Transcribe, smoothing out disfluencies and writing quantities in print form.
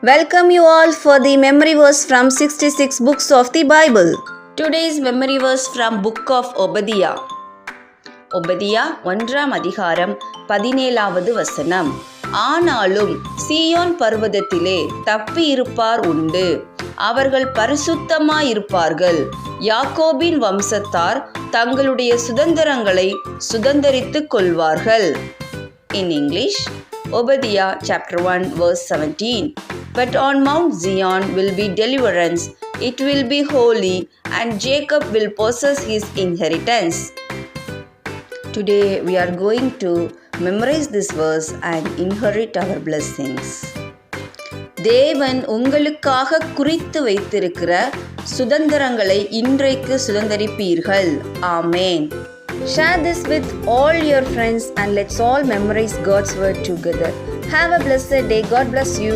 Welcome you all for the memory verse from 66 books of the Bible. Today's memory verse from book of Obadiah. ஒபதியா 1ஆம் அதிகாரம் 17வது வசனம். ஆனாலும் சீயோன் பர்வதத்திலே தப்பியிருப்பார் உண்டு, அவர்கள் பரிசுத்தமாயிருப்பார்கள். யாக்கோபின் வம்சத்தார் தங்களுடைய சுதந்திரங்களை சுதந்தரித்துக் கொள்வார்கள். In English, Obadiah chapter 1 verse 17. But on Mount Zion will be deliverance, it will be holy, and Jacob will possess his inheritance. Today we are going to memorize this verse and inherit our blessings. தேவன் உங்களுக்காக குறித்து வைத்திருக்கிற சுதந்திரங்களை இன்றைக்கு சுதந்தரிப்பீர்கள். ஆமென். Share this with all your friends and let's all memorize God's word together. Have a blessed day. God bless you.